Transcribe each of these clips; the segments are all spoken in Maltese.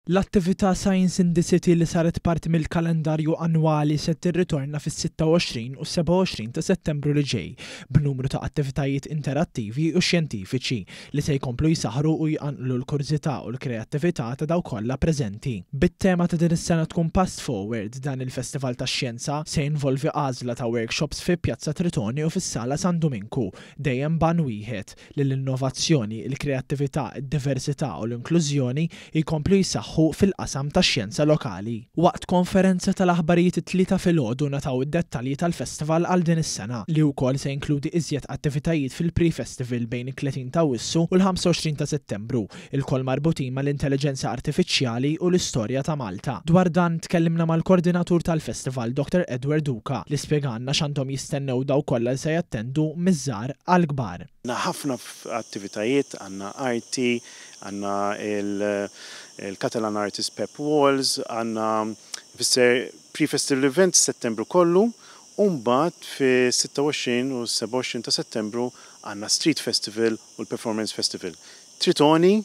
L-attività Science in the City li saret parti mill-kalendarju annwali se tirritorna fis-26 u 27 ta' Settembru li ġej b'numru ta' attivitajiet interattivi u xjentifiċi li se jkomplu jisaħru u jqanqlu l-kurżità u l-kreattività ta' daw kollha preżenti. Bit-tema ta' din is-sena tkun Pass Forward, dan il-Festival tax-Xjenza se jinvolvi għażla ta' workshops fi Pjazza Tritoni u fis-Sala San Dominku, dejjem ban wieħed li l-innovazzjoni, il-kreattività, id-diversità u l-inklużjoni jkomplu jisaħħu fil-qasam tax-xjenza lokali. Waqt konferenza tal-aħbarijiet it-tlieta filgħodu nataw id-dettalji tal-festival għal din is-sena li wkoll se jinkludi iżjed attivitajiet fil-pre-festival bejn it-30 ta' Awwissu u l-25 ta' Settembru, il-koll marbutin mal-intelligenza artifiċjali u l-istorja ta' Malta. Dwar dan tkellimna mal-koordinatur tal-festival Dr. Edward Duka li spjeganna x'għandhom jistennew daw kollha li se jattendu miż-żgħar għal kbar. Ħafna attivitajiet għandna arti, għandna il-Catalan Artist Pep Walls, għandna pre-festival event Settembru kollu, u mbagħad fi 26 u 27 ta' Settembru għandna Street Festival u l-Performance Festival. Tritoni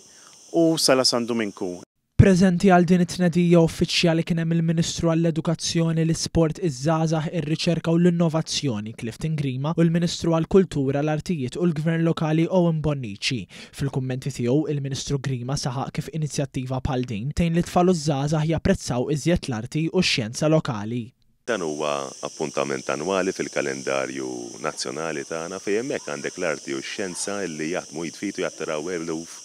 u Sala San Dominku. Preżenti għal din it-tnedija uffiċjali kien hemm il-Ministru għall-Edukazzjoni, l-Isport, iż-żgħażagħ, ir-Riċerka u l-Innovazzjoni Clifton Grima u l-Ministru għall-Kultura, l-Artijiet u l-Gvern Lokali Owen Bonnici. Fil-kummenti tiegħu il-Ministru Grima saħaq kif inizjattiva bħal din tgħin li tfal u żgħażagħ japprezzaw iżjed l-arti u x-xjenza lokali. Dan huwa appuntament annwali fil-kalendarju nazzjonali tagħna fejn hemmhekk għandek l-arti u x-xjenza li jaħdmu jitfitu jattiraw eluf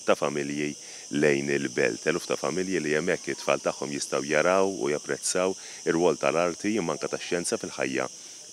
ta' familji lejn il-belt, eluf ta' familji li hemmhekk it-tfal tagħhom jistgħu jaraw u japprezzaw ir-rwol tal-arti imma anke tax-xjenza fil-ħajja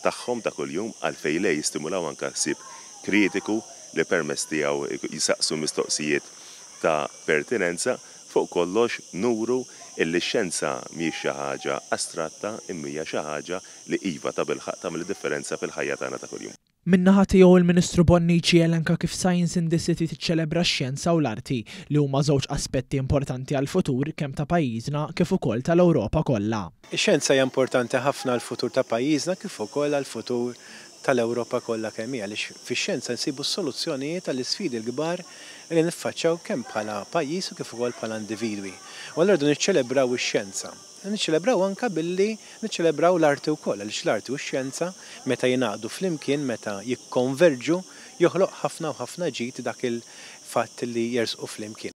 tagħhom ta' kuljum għalfejn lej jistimulaw anke ħsieb kritiku li permezz tiegħu jisaqsu mistoqsijiet ta' pertinenza fuq kollox nuru illi x-xjenza mhijiex xi ħaġa astratta imma hija xi ħaġa li iva ta' bilħaq tagħmel differenza fil-ħajja tagħna ta' kuljum. Min-naħa tiegħu il-Ministru Bonnici elenka kif Science in the City tiċċelebra x-xjenza u l-arti li huma żewġ aspetti importanti għall-futur kemm ta' pajjiżna kif ukoll tal-Ewropa kollha. Ix-xjenza hija importanti ħafna għall-futur ta' pajjiżna kif ukoll għall-futur tal-Ewropa kollha kemm hija għaliex fix-xjenza nsibu s-soluzzjonijiet għall-isfidi l-kbar li niffaċċjaw kemm bħala pajjiż u kif ukoll bħala individwi. U allura niċċelebraw ix-xjenza. Niċċelebraw anke billi niċċelebraw l-arti wkoll għaliex l-arti u x-xjenza meta jingħaqdu flimkien meta jikkonverġu joħloq ħafna u ħafna ġid dak il-fatt li jersqu flimkien.